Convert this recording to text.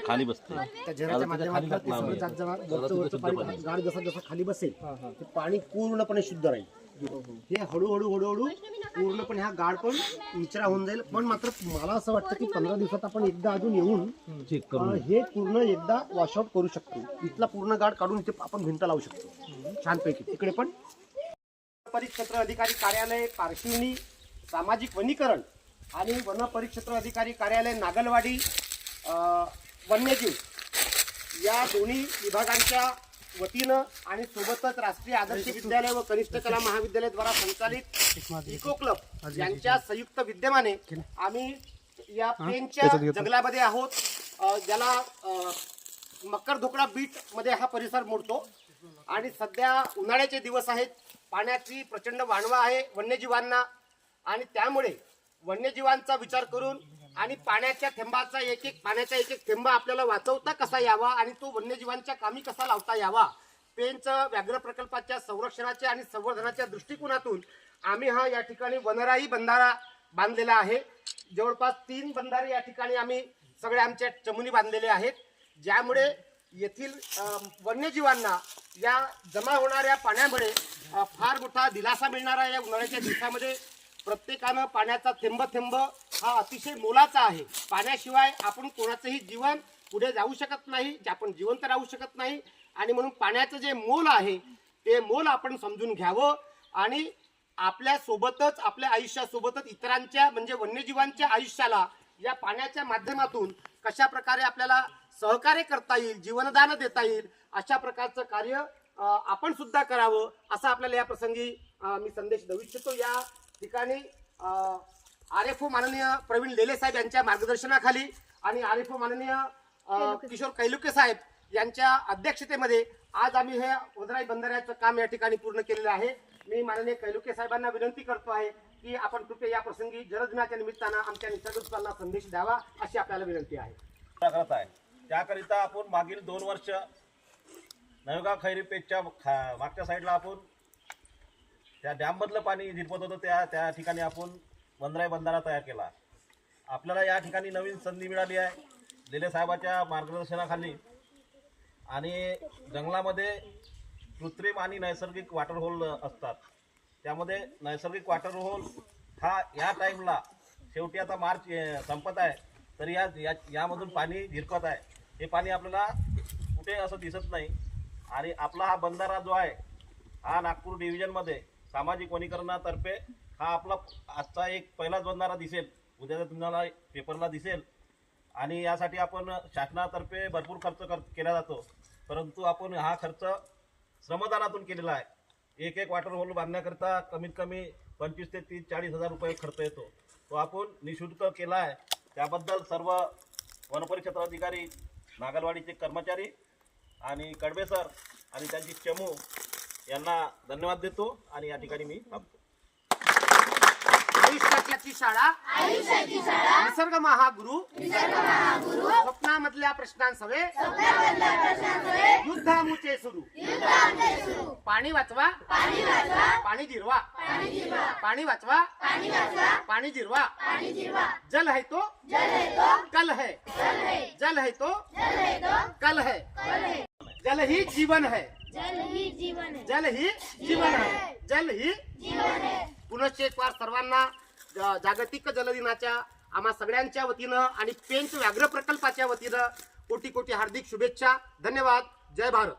खाली बसते त्या झऱ्याच्या माध्यमातून ते सगळं जात पाणी गाड जसं जसं खाली बसेल ते पाणी पूर्णपणे शुद्ध राहील. हे हळूहळू पूर्णपणे हा गाड पण निचरा होऊन जाईल. पण मात्र मला असं वाटतं की 15 दिवसात आपण एकदा अजून येऊन हे पूर्ण एकदा वॉशआउट करू शकतो. इथला पूर्ण गाड काढून इथे आपण भिंत लावू शकतो छानपैकी. तिकडे पण परिक्षेत्र अधिकारी कार्यालय पारशिवनी, सामाजिक वनीकरण आणि वन परिक्षेत्र अधिकारी कार्यालय नागलवाडी, वन्यजीव या दोन्ही विभागांच्या वतीनं आणि सोबतच राष्ट्रीय आदर्श विद्यालय व कनिष्ठ कला महाविद्यालय द्वारा संचालित इको क्लब यांच्या संयुक्त विद्यमाने आम्ही या पेनच्या जंगलामध्ये आहोत, ज्याला मकर धोकडा बीट मध्ये हा परिसर मोडतो. आणि सध्या उन्हाळ्याचे दिवस आहेत, पाण्याची प्रचंड वाणवा आहे वन्यजीवांना, आणि त्यामुळे वन्यजीवांचा विचार करून आणि पाण्याच्या एक एक थेंब आपल्याला वाचवता कसा यावा आणि तो वन्यजीवांच्या कामी कसा लावता यावा, पेंच व्याघ्र प्रकल्पाच्या संरक्षणाच्या आणि संवर्धनाच्या दृष्टिकोनातून आम्ही हा या ठिकाणी वनराई बंधारा बांधलेला आहे. जवळपास 3 बंधारे या ठिकाणी आम्ही सगळे आमच्या चमुनी बांधलेले आहेत, ज्यामुळे येथील वन्यजीवांना या जमा होणाऱ्या पाण्यामुळे फार मोठा दिलासा मिळणारा या उन्हाळ्याच्या दिवसामध्ये. प्रत्येकानं पाण्याचा थेंब हा अतिशय मोलाचा आहे. पाण्याशिवाय आपण कोणाचंही जीवन पुढे जाऊ शकत नाही, आपण जिवंत राहू शकत नाही. आणि म्हणून पाण्याचं जे मोल आहे ते मोल आपण समजून घ्यावं आणि आपल्या सोबतच, आपल्या आयुष्यासोबतच इतरांच्या म्हणजे वन्यजीवांच्या आयुष्याला या पाण्याच्या माध्यमातून कशा प्रकारे आपल्याला सहकार्य करता येईल, जीवनदान देता येईल, अशा प्रकारचं कार्य आपण सुद्धा करावं असं आपल्याला या प्रसंगी मी संदेश देऊ इच्छितो. या ठिकाणी RFO माननीय प्रवीण लेले साहेब यांच्या मार्गदर्शनाखाली आणि RFO माननीय किशोर कैलुके साहेब यांच्या अध्यक्षतेमध्ये आज आम्ही हे वनराई बंधाऱ्याचं काम या ठिकाणी पूर्ण केलेलं आहे. मी माननीय कैलुके साहेबांना विनंती करतो आहे की आपण कृपया या प्रसंगी जलदिनाच्या निमित्तानं आमच्या निसर्गदूतांना संदेश द्यावा अशी आपल्याला विनंती आहे. त्याकरिता आपण मागील 2 वर्ष नवेगाव खैरी पेजच्या मागच्या साईडला आपण त्या डॅममधलं पाणी झिरपत होतं, त्या ठिकाणी आपण वनराई बंधारा तयार केला. आपल्याला या ठिकाणी नवीन संधी मिळाली आहे लेले साहेबाच्या मार्गदर्शनाखाली. आणि जंगलामध्ये कृत्रिम आणि नैसर्गिक वॉटर होल असतात. त्यामध्ये नैसर्गिक वॉटर होल हा या टाईमला शेवटी आता मार्च संपत आहे तरी यामधून पाणी झिरपत आहे. हे पाणी आपल्याला कुठे असं दिसत नाही. आणि आपला हा बंधारा जो आहे हा नागपूर डिव्हिजनमध्ये सामाजिक वनीकरणातर्फे हा आपला आजचा एक पहिलाच बंधारा दिसेल, उद्याचा तुम्हाला पेपरला दिसेल. आणि यासाठी आपण शासनातर्फे भरपूर खर्च केला जातो, परंतु आपण हा खर्च श्रमदानातून केलेला आहे. एक वॉटर होल बांधण्याकरिता कमीत कमी 25 ते 30-40 हजार रुपये खर्च येतो, तो आपण निःशुल्क केला आहे. त्याबद्दल सर्व वनपरिक्षेत्र अधिकारी, नागलवाडीचे कर्मचारी आणि कडबे सर आणि त्यांची चमू यांना धन्यवाद देतो. आणि या ठिकाणी मी थांबतो. आयुष्याची शाळा निसर्ग महागुरु स्वप्नामधल्या प्रश्नांसवे युद्धामुचे सुरू. पाणी वाचवा, पाणी जिरवा, पाणी वाचवा, पाणी जिरवा. जल है तो कल है, जल है तो कल है. जल ही जीवन है, जल ही जीवन है, जल ही जीवन है. पुनश्च एक वार सर्वांना जागतिक जलदिनाच्या आम्हा सगळ्यांच्या वतीनं आणि पेंच व्याघ्र प्रकल्पाच्या वतीनं कोटी कोटी हार्दिक शुभेच्छा. धन्यवाद. जय भारत.